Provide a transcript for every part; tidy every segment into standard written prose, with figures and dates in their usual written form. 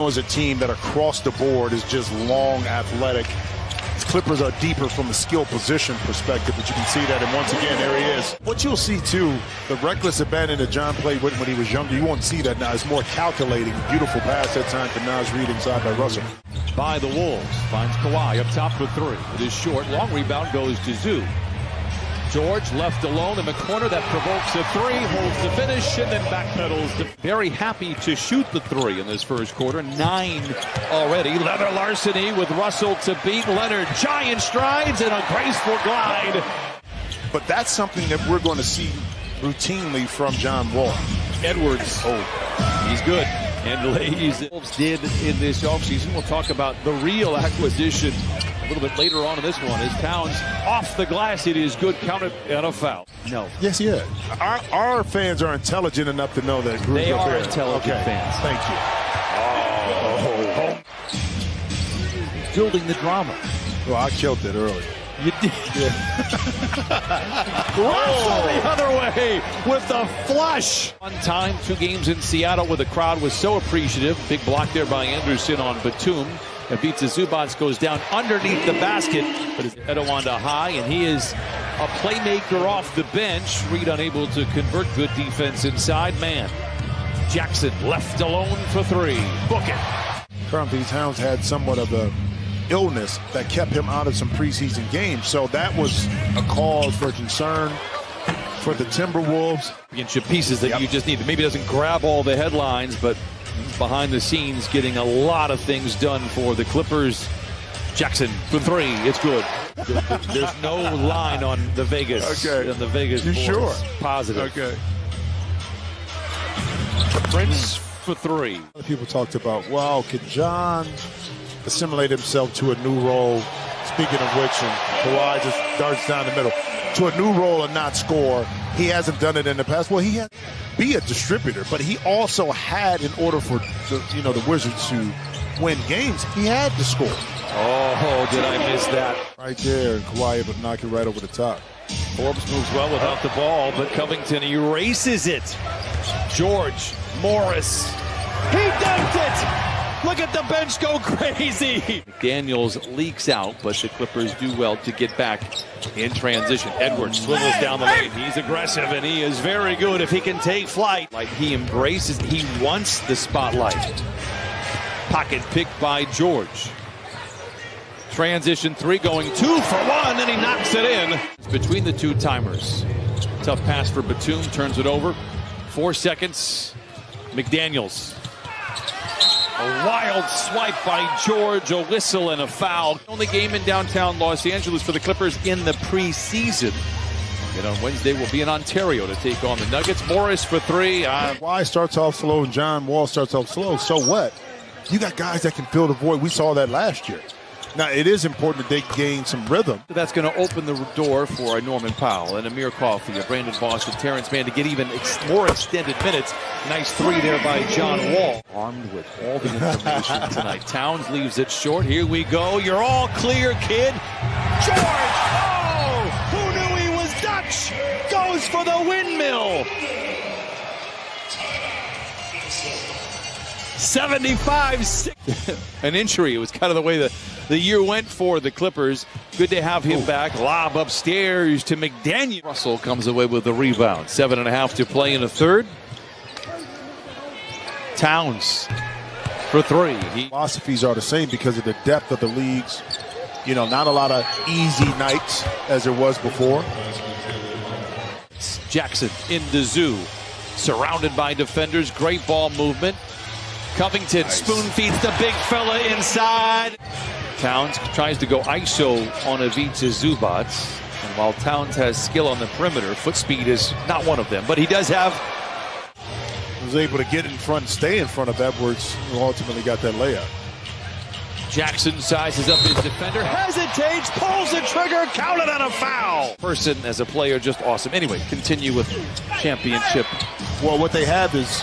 As a team that across the board is just long, athletic. The Clippers are deeper from a skill position perspective, but you can see that. And once again, there he is. What you'll see too, the reckless abandon that John played with when he was younger, you won't see that now. It's more calculating. Beautiful pass that time for Naz Reid inside by Russell. By the Wolves, finds Kawhi up top for three. It is short. Long rebound goes to Zoo. George left alone in the corner. That provokes a three, holds the finish, and then backpedals. Very happy to shoot the three in this first quarter. 9 already. Leather larceny with Russell to beat Leonard. Giant strides and a graceful glide. But that's something that we're going to see routinely from John Wall. Edwards, he's good. And ladies, Wolves did in this offseason. We'll talk about the real acquisition a little bit later on in this one. As Towns off the glass, it is good, counted and a foul. No. Yes, yeah. Our fans are intelligent enough to know that. They are intelligent fans. Thank you. Building the drama. Well, I killed it early. You did. Russell the other way with the flush. One time, 2 games in Seattle where the crowd was so appreciative. Big block there by Anderson on Batum. Ivica Zubac goes down underneath the basket, but it's Edewanda high, and he is a playmaker off the bench. Reed unable to convert. Good defense inside. Man, Jackson left alone for 3. Book it. Currently, Towns had somewhat of a illness that kept him out of some preseason games, so that was a cause for concern for the Timberwolves. Championship pieces that you just need. Maybe doesn't grab all the headlines, but behind the scenes getting a lot of things done for the Clippers. Jackson for 3. It's good. There's no line on the Vegas. Okay. On the Vegas. You sure? Positive. Okay. Prince for 3. People talked about, well, could John assimilate himself to a new role? Speaking of which, and Kawhi just darts down the middle to a new role and not score. He hasn't done it in the past. Well, he had to be a distributor, but he also had, in order for the Wizards to win games, he had to score. Oh, did I miss that? Right there, and Kawhi able to knock it right over the top. Forbes moves well without the ball, but Covington erases it. George, Morris, he dunked it! Look at the bench go crazy. Daniels leaks out, but the Clippers do well to get back in transition. Edwards swivels down the lane. He's aggressive, and he is very good if he can take flight. Like he embraces, he wants the spotlight. Pocket picked by George. Transition 3 going 2 for 1, and he knocks it in. It's between the 2 timers. Tough pass for Batum, turns it over. 4 seconds. McDaniels. A wild swipe by George, a whistle and a foul. Only game in downtown Los Angeles for the Clippers in the preseason. And on Wednesday will be in Ontario to take on the Nuggets. Morris for 3. Kawhi starts off slow and John Wall starts off slow. So what? You got guys that can fill the void. We saw that last year. Now, it is important that they gain some rhythm. That's going to open the door for a Norman Powell and Amir Coffey, a Brandon Boston, Terrence Mann to get even more extended minutes. Nice 3 there by John Wall. Armed with all the information tonight. Towns leaves it short. Here we go. You're all clear, kid. George! Oh! Who knew he was Dutch? Goes for the windmill. 75-6. An injury. It was kind of the way the year went for the Clippers. Good to have him back. Lob upstairs to McDaniel. Russell comes away with the rebound. 7.5 to play in the third. Towns for 3. Philosophies are the same because of the depth of the leagues. Not a lot of easy nights as there was before. Jackson into Zoo. Surrounded by defenders. Great ball movement. Covington spoon feeds the big fella inside. Towns tries to go ISO on Ivica Zubac. And while Towns has skill on the perimeter, foot speed is not one of them. But he does have. Was able to get in front, stay in front of Edwards, who ultimately got that layup. Jackson sizes up his defender, hesitates, pulls the trigger, counted on a foul. Person as a player, just awesome. Anyway, continue with championship. Well, what they have is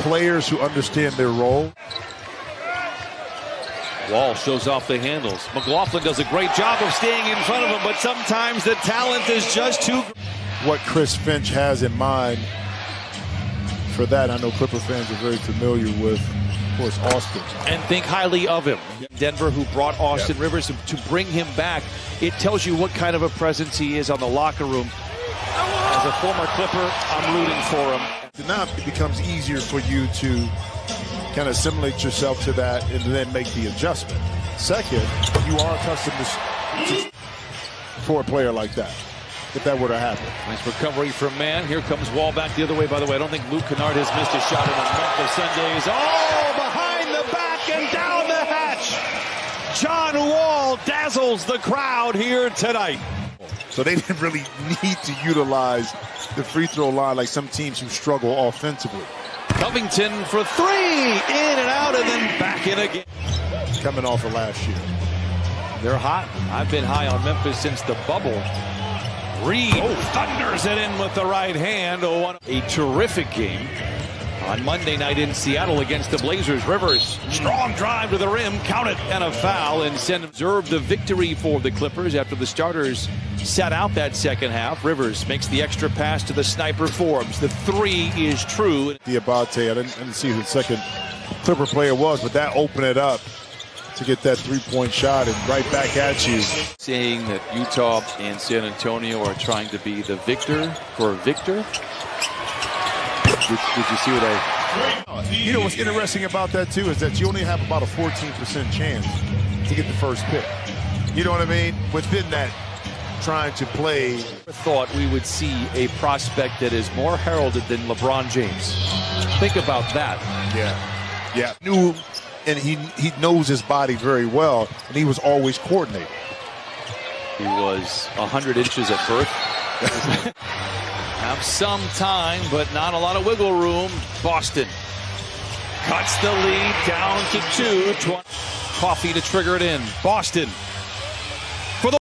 players who understand their role. Wall shows off the handles. McLaughlin does a great job of staying in front of him, but sometimes the talent is just too. What Chris Finch has in mind for that. I know Clipper fans are very familiar with, of course, Austin. And think highly of him. Denver, who brought Austin Rivers to bring him back. It tells you what kind of a presence he is on the locker room. As a former Clipper, I'm rooting for him. Now it becomes easier for you to kind of assimilate yourself to that and then make the adjustment. Second, you are accustomed to for a player like that, if that were to happen. Nice recovery from Mann. Here comes Wall back the other way. By the way, I don't think Luke Kennard has missed a shot in a month of Sundays. Oh, behind the back and down the hatch. John Wall dazzles the crowd here tonight. So they didn't really need to utilize the free throw line like some teams who struggle offensively. Covington for three, in and out, and then back in again. Coming off of last year. They're hot. I've been high on Memphis since the bubble. Reed thunders it in with the right hand. A terrific game on Monday night in Seattle against the Blazers. Rivers, strong drive to the rim, count it, and a foul, and observe the victory for the Clippers after the starters sat out that second half. Rivers makes the extra pass to the sniper Forbes. The three is true. Diabate, I didn't see who the second Clipper player was, but that opened it up to get that three-point shot and right back at you. Saying that Utah and San Antonio are trying to be the victor for Victor. Did you see what I... You know what's interesting about that, too, is that you only have about a 14% chance to get the first pick. You know what I mean? Within that, trying to play. Thought we would see a prospect that is more heralded than LeBron James. Think about that. Yeah. Knew, and he knows his body very well, and he was always coordinated. He was 100 inches at birth. Have some time, but not a lot of wiggle room. Boston cuts the lead down to 2. Coffee to trigger it in. Boston